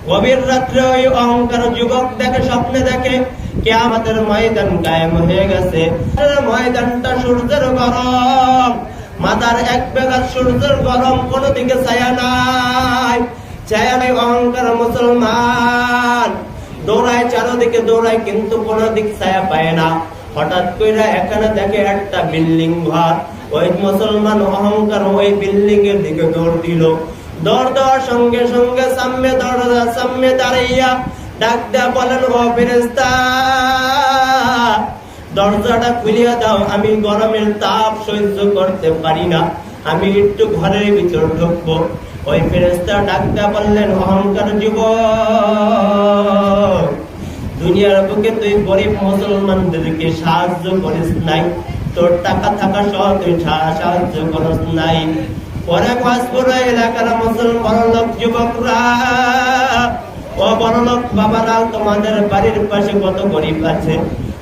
গভীর রাত্রে ওই অহংকার যুবক দেখে, স্বপ্নে দেখে কিয়ামতের ময়দান কায়েম হয়ে গেছে। ময়দানটা সূর্যের গরম, মাথার এক বেগার সূর্যের গরম, কোনো দিকে ছায়া নাই, ছায়া নাই। অহংকার মুসলমান দৌড়ায়, চারদিকে দৌড়ায়, কিন্তু কোনো দিক ছায়া পায় না। হঠাৎ কইরা এখানে দেখে একটা বিল্ডিং ঘর। ওই মুসলমান অহংকার ওই বিল্ডিং এর দিকে দৌড় দিল। দৌড় দেওয়ার সঙ্গে সঙ্গে সামনে দাঁড়াইয়া ডাক দেয়া বলেন, ও ফেরেশতা, দরজাটা খুলিয়া দাও, আমি গরমের তাপ সহ্য করতে পারি না, আমি একটু ঘরের ভিতর ঢুকবো। ওই ফেরেশতা ডাক দেয়া বললেন, অহংকার যুবক, দুনিয়ার বুকে তুই গরিব মুসলমানদেরকে সাহায্য করিস নাই, তোর টাকা থাকা সহ তুই সাহায্য করিস নাই। পরে পাঁচপুরা এলাকার মুসলমান বড়লোক যুবকরা ও বড়লোক বাবারা, তোমাদের বাড়ির পাশে কত গরিব আছে,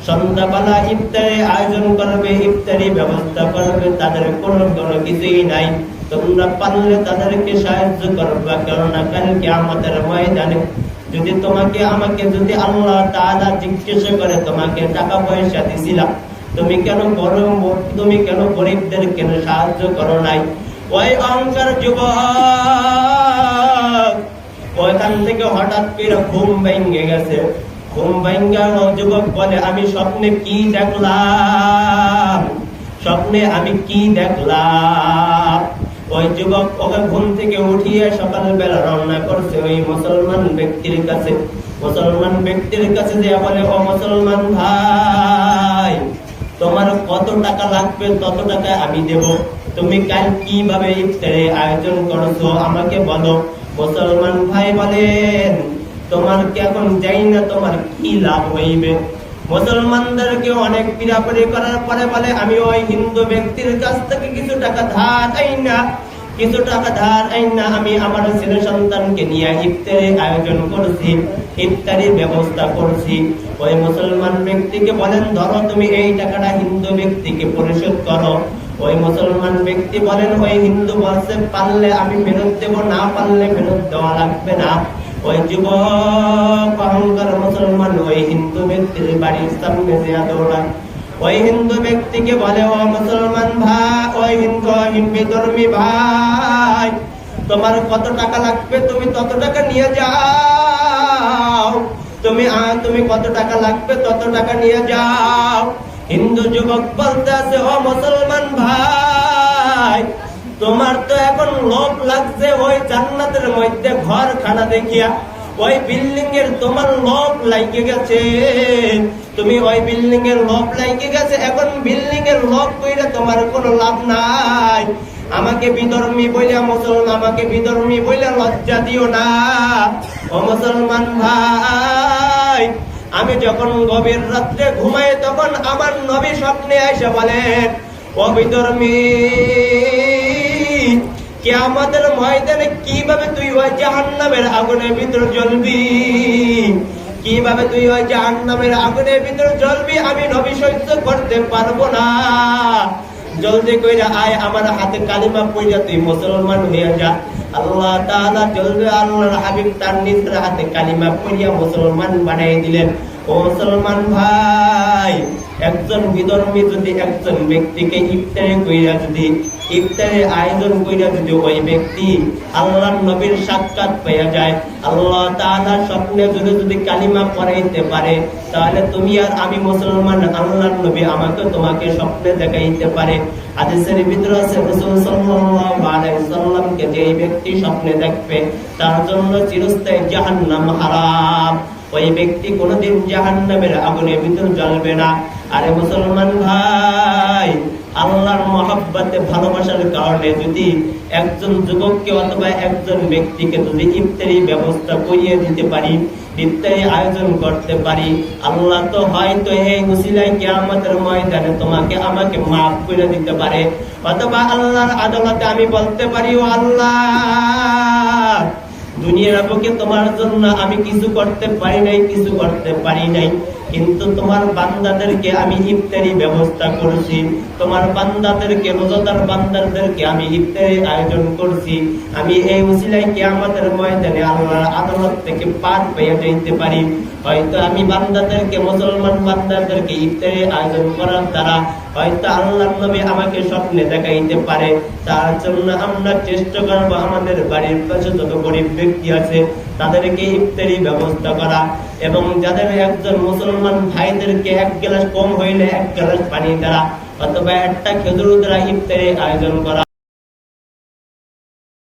সন্ধ্যাবেলা ইফতারি আয়োজন করবে, ইফতারি ব্যবস্থা করবে, তাদের কোনো কিছুই নাই, তোমরা পারলে তাদেরকে সাহায্য করবে। কেননা কালকে আমাদের ময়দানে যদি তোমাকে আমাকে যদি আল্লাহ তাআলা জিজ্ঞাসা করে, তোমাকে টাকা পয়সা দিছিলাম, তুমি কেন গরিবদের কেন সাহায্য করো নাই? ওই অহংকার যুবক ওইখান থেকে হঠাৎ করে ঘুম ভেঙে গেছে। ঘুম ভেঙে যুবক বলে, আমি স্বপ্নে কি দেখলাম, স্বপ্নে আমি কি দেখলাম? ওই যুবক ওকে ঘুম থেকে উঠিয়ে সকালবেলা রওনা করছে ওই মুসলমান ব্যক্তির কাছে। মুসলমান ব্যক্তির কাছে যে বলে, ও মুসলমান ভাই, তোমার কত টাকা লাগবে তত টাকা আমি দেব, তুমি কাল কিভাবে ইফতারের আয়োজন করছো আমাকে বলো। মুসলমান ভাই বলেন, তোমার কি এখন যাই না তোমার কি লাভ হইবে? মুসলমানদেরকে অনেক পীড়াপিড়ি করার পরে বলে, আমি ওই হিন্দু ব্যক্তির কাছ থেকে কিছু টাকা ধার আইনা আমি আমার ছেলে সন্তানকে নিয়ে ইফতারের আয়োজন করছি, ইফতারির ব্যবস্থা করছি। ওই মুসলমান ব্যক্তিকে বলেন, ধরো তুমি এই টাকাটা হিন্দু ব্যক্তিকে পরিশোধ করো। ওই মুসলমান ব্যক্তি বলেন, ওই হিন্দু বলছে পারলে আমি ফেরত দেবো, না পারলে ফেরত দেওয়া লাগবে না। ওই যুবক অহংকার মুসলমান ওই হিন্দু ব্যক্তির বাড়ির সামনে যেয়া দৌড়ায়। ওই হিন্দু ব্যক্তিকে বলে, ও মুসলমান ভাই, ওই বিধর্মী ভাই, তোমার কত টাকা লাগবে তুমি তত টাকা নিয়ে যাও, তুমি কত টাকা লাগবে তত টাকা নিয়ে যাও। হিন্দু যুবক বলতে আছে, ও মুসলমান ভাই, তোমার তো এখন লোভ লাগছে ওই জান্নাতের মধ্যে ঘর খানা দেখিয়া, ওই বিল্ডিং এর তোমার লোভ লাগে গেছে, তুমি ওই বিল্ডিং এর লোভ লাগে গেছে, এখন বিল্ডিং এর লোভ কইরা তোমার কোনো লাভ নাই। আমাকে বিধর্মী বইলা লজ্জা দিও না। ও মুসলমান ভাই, আমি যখন গভীর রাত্রে ঘুমাই তখন আমার নবী স্বপ্নে আইসা বলেন, ও বিধর্মী, কিয়ামতের ময়দানে কিভাবে তুই ওই জাহান্নামের আগুনের ভিতর জ্বলবি, কিভাবে তুই ওই জাহান্নামের আগুনের ভিতর জ্বলবি, আমি নবী সহ্য করতে পারবো না। জলদি কইরা আয়, আমার হাতে কালিমা পড়িয়া তুই মুসলমান হয়ে যা। আল্লাহ তাআলা জলদি আল্লাহর হাবিব তার নিজের হাতে কালিমা পড়িয়া মুসলমান বানাই দিলেন। ও মুসলমান ভাই, একজন বিধর্মী যদি একজন ব্যক্তিকে ইফতারের আয়োজন কইরা যদি ওই ব্যক্তি আল্লাহর নবীর সাক্ষাৎ পেয়ে যায়, আল্লাহ তাআলা স্বপ্নে যদি কালিমা পড়াইতে পারে, তাহলে তুমি আর আমি মুসলমান, আল্লাহর নবী আমাকে তোমাকে স্বপ্নে দেখাইতে পারে। হাদিসের ভিতরে আছে, রাসূল সাল্লাল্লাহু আলাইহি ওয়াসাল্লামকে যে ব্যক্তি স্বপ্নে দেখবে তার জন্য চিরস্থায়ী জাহান্নাম হারাম, ওই ব্যক্তি কোনোদিন জাহান্নামের আগুনের ভিতর জ্বলবে না। আরে মুসলমান ভাই, আল্লাহর মহব্বতে ভালোবাসার কারণে যদি একজন যুবককে অথবা একজন ব্যক্তিকে যদি ইফতারি ব্যবস্থা করিয়ে দিতে পারি, ইফতারি আয়োজন করতে পারি, আল্লাহ তো হয়তো এই উসিলায় কিয়ামতের ময়দানে তোমাকে আমাকে মাফ করে দিতে পারে। অথবা আল্লাহর আদালতে আমি বলতে পারি, ও আল্লাহ, দুনিয়ার বুকে তোমার জন্য আমি কিছু করতে পারি নাই, কিন্তু তোমার বান্দাদেরকে আমি ইফতারি ব্যবস্থা করছি, তোমার বান্দাদেরকে, রোজাদার বান্দাদেরকে আমি ইফতারি আয়োজন করছি। আমি এই উসিলায় কিয়ামতের ময়দানে আল্লাহর আদালত থেকে পার পেয়ে যেতে পারি। হয়তো আমি বান্দাদেরকে, মুসলমান বান্দাদেরকে ইফতারি আয়োজন করার দ্বারা হয়তো আল্লাহর নবী আমাকে স্বপ্নে দেখাইতে পারে। তার জন্য আমরা চেষ্টা করবো আমাদের বাড়ির পাশে যত গরিব ব্যক্তি আছে তাদেরকে ইফতারি ব্যবস্থা করা, এবং যাদের একজন মুসলমান ভাইদেরকে এক গ্লাস কম হইলে এক গ্লাস পানি দ্বারা অথবা একটা খেজুর দ্বারা ইফতারি আয়োজন করা।